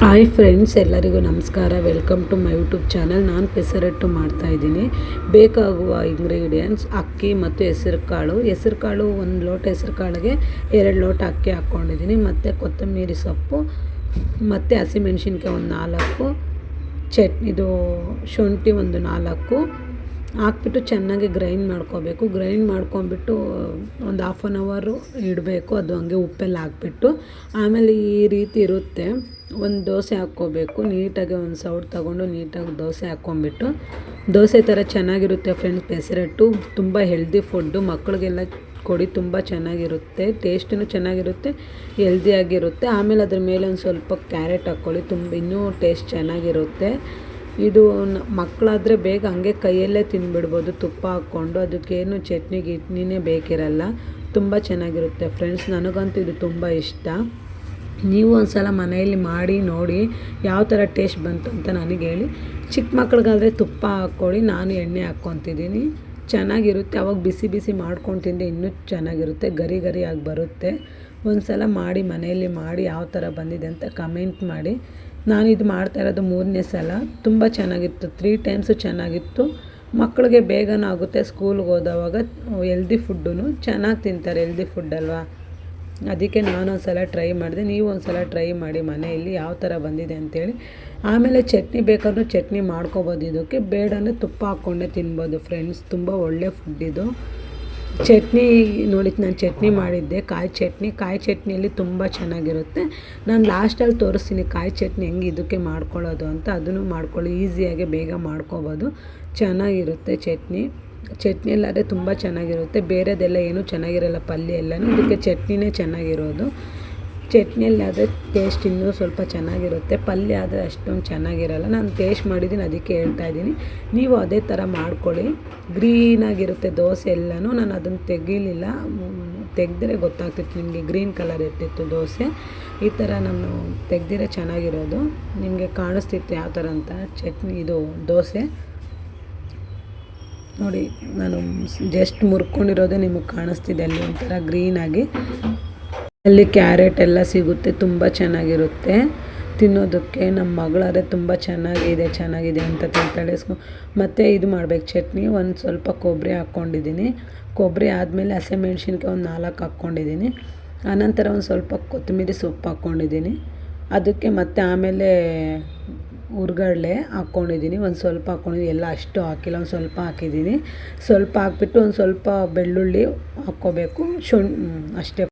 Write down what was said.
Hi friends, ಎಲ್ಲರಿಗೂ ನಮಸ್ಕಾರ. Welcome to my YouTube channel. ನಾನು ಪೆಸರಟ್ಟು ಮಾಡ್ತಾಯಿದ್ದೀನಿ. ಬೇಕಾಗುವ ಇಂಗ್ರೀಡಿಯೆಂಟ್ಸ್ ಅಕ್ಕಿ ಮತ್ತು ಹೆಸರು ಕಾಳು 1 ಲೋಟ ಹೆಸರು ಕಾಳಿಗೆ 2 ಲೋಟ ಅಕ್ಕಿ ಹಾಕ್ಕೊಂಡಿದ್ದೀನಿ. ಮತ್ತು ಕೊತ್ತಂಬರಿ ಸೊಪ್ಪು ಮತ್ತು ಹಸಿಮೆಣ್ಸಿನ್ಕಾಯಿ ಒಂದು 4, ಇದು ಶುಂಠಿ ಒಂದು 4 ಹಾಕ್ಬಿಟ್ಟು ಚೆನ್ನಾಗಿ ಗ್ರೈಂಡ್ ಮಾಡ್ಕೋಬೇಕು. ಗ್ರೈಂಡ್ ಮಾಡ್ಕೊಂಬಿಟ್ಟು ಒಂದು ಹಾಫ್ ಆನ್ ಅವರು ಇಡಬೇಕು. ಅದು ಹಂಗೆ ಉಪ್ಪೆಲ್ಲ ಹಾಕ್ಬಿಟ್ಟು ಆಮೇಲೆ ಈ ರೀತಿ ಇರುತ್ತೆ. ಒಂದು ದೋಸೆ ಹಾಕ್ಕೋಬೇಕು. ನೀಟಾಗಿ ಒಂದು ಸೌಟ್ ತೊಗೊಂಡು ನೀಟಾಗಿ ದೋಸೆ ಹಾಕ್ಕೊಂಬಿಟ್ಟು ದೋಸೆ ಥರ ಚೆನ್ನಾಗಿರುತ್ತೆ ಫ್ರೆಂಡ್ಸ್. ಪೆಸರಟ್ಟು ತುಂಬ ಹೆಲ್ದಿ ಫುಡ್ಡು, ಮಕ್ಕಳಿಗೆಲ್ಲ ಕೊಡಿ, ತುಂಬ ಚೆನ್ನಾಗಿರುತ್ತೆ. ಟೇಸ್ಟೂ ಚೆನ್ನಾಗಿರುತ್ತೆ, ಹೆಲ್ದಿಯಾಗಿರುತ್ತೆ. ಆಮೇಲೆ ಅದ್ರ ಮೇಲೆ ಒಂದು ಸ್ವಲ್ಪ ಕ್ಯಾರೆಟ್ ಹಾಕ್ಕೊಳ್ಳಿ, ಇನ್ನೂ ಟೇಸ್ಟ್ ಚೆನ್ನಾಗಿರುತ್ತೆ. ಇದು ಮಕ್ಕಳಾದರೆ ಬೇಗ ಹಂಗೆ ಕೈಯಲ್ಲೇ ತಿಂದುಬಿಡ್ಬೋದು ತುಪ್ಪ ಹಾಕ್ಕೊಂಡು. ಅದಕ್ಕೇನು ಚಟ್ನಿನೇ ಬೇಕಿರಲ್ಲ. ತುಂಬ ಚೆನ್ನಾಗಿರುತ್ತೆ ಫ್ರೆಂಡ್ಸ್. ನನಗಂತೂ ಇದು ತುಂಬ ಇಷ್ಟ. ನೀವು ಒಂದು ಸಲ ಮನೆಯಲ್ಲಿ ಮಾಡಿ ನೋಡಿ ಯಾವ ಥರ ಟೇಸ್ಟ್ ಬಂತು ಅಂತ ನನಗೆ ಹೇಳಿ. ಚಿಕ್ಕ ಮಕ್ಳಿಗಾದರೆ ತುಪ್ಪ ಹಾಕ್ಕೊಳ್ಳಿ, ನಾನು ಎಣ್ಣೆ ಹಾಕ್ಕೊತಿದ್ದೀನಿ. ಚೆನ್ನಾಗಿರುತ್ತೆ. ಅವಾಗ ಬಿಸಿ ಬಿಸಿ ಮಾಡ್ಕೊಂಡು ತಿಂದರೆ ಇನ್ನೂ ಚೆನ್ನಾಗಿರುತ್ತೆ, ಗರಿ ಗರಿಯಾಗಿ ಬರುತ್ತೆ. ಒಂದು ಸಲ ಮಾಡಿ ಮನೆಯಲ್ಲಿ ಮಾಡಿ ಯಾವ ಥರ ಬಂದಿದೆ ಅಂತ ಕಮೆಂಟ್ ಮಾಡಿ. ನಾನು ಇದು ಮಾಡ್ತಾಯಿರೋದು 3ನೇ ಸಲ. ತುಂಬ ಚೆನ್ನಾಗಿತ್ತು, 3 ಟೈಮ್ಸು ಚೆನ್ನಾಗಿತ್ತು. ಮಕ್ಕಳಿಗೆ ಬೇಗನೂ ಆಗುತ್ತೆ. ಸ್ಕೂಲ್ಗೆ ಹೋದವಾಗ ಹೆಲ್ದಿ ಫುಡ್ಡು ಚೆನ್ನಾಗಿ ತಿಂತಾರೆ, ಹೆಲ್ದಿ ಫುಡ್ ಅಲ್ವಾ. ಅದಕ್ಕೆ ನಾನೊಂದು ಸಲ ಟ್ರೈ ಮಾಡಿದೆ. ನೀವು ಒಂದು ಸಲ ಟ್ರೈ ಮಾಡಿ ಮನೆಯಲ್ಲಿ ಯಾವ ಥರ ಬಂದಿದೆ ಅಂಥೇಳಿ. ಆಮೇಲೆ ಚಟ್ನಿ ಬೇಕಾದ್ರೂ ಚಟ್ನಿ ಮಾಡ್ಕೊಬೋದು. ಇದಕ್ಕೆ ಬೇಡ ಅಂದರೆ ತುಪ್ಪ ಹಾಕ್ಕೊಂಡೇ ತಿನ್ಬೋದು ಫ್ರೆಂಡ್ಸ್. ತುಂಬ ಒಳ್ಳೆ ಫುಡ್ ಇದು. ಚಟ್ನಿ ನೋಡಿ, ನಾನು ಚಟ್ನಿ ಮಾಡಿದ್ದೆ, ಕಾಯಿ ಚಟ್ನಿಯಲ್ಲಿ ತುಂಬ ಚೆನ್ನಾಗಿರುತ್ತೆ. ನಾನು ಲಾಸ್ಟಲ್ಲಿ ತೋರಿಸ್ತೀನಿ ಕಾಯಿ ಚಟ್ನಿ ಹೆಂಗೆ ಇದಕ್ಕೆ ಮಾಡ್ಕೊಳ್ಳೋದು ಅಂತ. ಅದನ್ನು ಮಾಡ್ಕೊಳ್ಳಿ, ಈಸಿಯಾಗಿ ಬೇಗ ಮಾಡ್ಕೊಬೋದು. ಚೆನ್ನಾಗಿರುತ್ತೆ ಚಟ್ನಿಯಲ್ಲಾದರೆ ತುಂಬ ಚೆನ್ನಾಗಿರುತ್ತೆ. ಬೇರೆದೆಲ್ಲ ಏನೂ ಚೆನ್ನಾಗಿರಲ್ಲ, ಪಲ್ಯ ಎಲ್ಲನೂ. ಇದಕ್ಕೆ ಚಟ್ನಿನೇ ಚೆನ್ನಾಗಿರೋದು. ಚಟ್ನಿಯಲ್ಲಾದರೆ ಟೇಸ್ಟ್ ಇನ್ನೂ ಸ್ವಲ್ಪ ಚೆನ್ನಾಗಿರುತ್ತೆ, ಪಲ್ಯ ಆದರೆ ಅಷ್ಟೊಂದು ಚೆನ್ನಾಗಿರಲ್ಲ. ನಾನು ಟೇಸ್ಟ್ ಮಾಡಿದ್ದೀನಿ, ಅದಕ್ಕೆ ಹೇಳ್ತಾಯಿದ್ದೀನಿ. ನೀವು ಅದೇ ಥರ ಮಾಡ್ಕೊಳ್ಳಿ. ಗ್ರೀನಾಗಿರುತ್ತೆ ದೋಸೆ ಎಲ್ಲನೂ. ನಾನು ಅದನ್ನು ತೆಗೀಲಿಲ್ಲ, ತೆಗೆದ್ರೆ ಗೊತ್ತಾಗ್ತಿತ್ತು ನಿಮಗೆ. ಗ್ರೀನ್ ಕಲರ್ ಇರ್ತಿತ್ತು ದೋಸೆ. ಈ ಥರ ನಾನು ತೆಗೆದಿರೋ ಚೆನ್ನಾಗಿರೋದು. ನಿಮಗೆ ಕಾಣಿಸ್ತಿತ್ತು ಯಾವ ಥರ ಅಂತ ಇದು ದೋಸೆ ನೋಡಿ. ನಾನು ಜಸ್ಟ್ ಮುರ್ಕೊಂಡಿರೋದೇ ನಿಮಗೆ ಕಾಣಿಸ್ತಿದೆ ಅಲ್ಲಿ ಒಂಥರ ಗ್ರೀನಾಗಿ. ಅಲ್ಲಿ ಕ್ಯಾರೆಟ್ ಎಲ್ಲ ಸಿಗುತ್ತೆ, ತುಂಬ ಚೆನ್ನಾಗಿರುತ್ತೆ ತಿನ್ನೋದಕ್ಕೆ. ನಮ್ಮ ಮಗಳಾದ್ರೆ ತುಂಬ ಚೆನ್ನಾಗಿದೆ ಅಂತ ತಿಂತಾಳೆ. ಮತ್ತು ಇದು ಮಾಡಬೇಕು ಚಟ್ನಿ. ಒಂದು ಸ್ವಲ್ಪ ಕೊಬ್ಬರಿ ಹಾಕ್ಕೊಂಡಿದ್ದೀನಿ. ಕೊಬ್ಬರಿ ಆದಮೇಲೆ ಹಸಿಮೆಣ್ಸಿನ್ಕಾಯಿ ಒಂದು 4 ಹಾಕ್ಕೊಂಡಿದ್ದೀನಿ. ಆನಂತರ ಒಂದು ಸ್ವಲ್ಪ ಕೊತ್ತಂಬರಿ ಸೊಪ್ಪು ಹಾಕ್ಕೊಂಡಿದ್ದೀನಿ. ಅದಕ್ಕೆ ಮತ್ತು ಆಮೇಲೆ ಹುರ್ಗಡ್ಲೆ ಹಾಕ್ಕೊಂಡಿದ್ದೀನಿ, ಒಂದು ಸ್ವಲ್ಪ ಹಾಕ್ಕೊಂಡಿದ್ದೀನಿ. ಎಲ್ಲ ಅಷ್ಟು ಹಾಕಿಲ್ಲ, ಒಂದು ಸ್ವಲ್ಪ ಹಾಕಿದ್ದೀನಿ. ಸ್ವಲ್ಪ ಹಾಕ್ಬಿಟ್ಟು ಒಂದು ಸ್ವಲ್ಪ ಬೆಳ್ಳುಳ್ಳಿ ಹಾಕ್ಕೋಬೇಕು, ಅಷ್ಟೇ.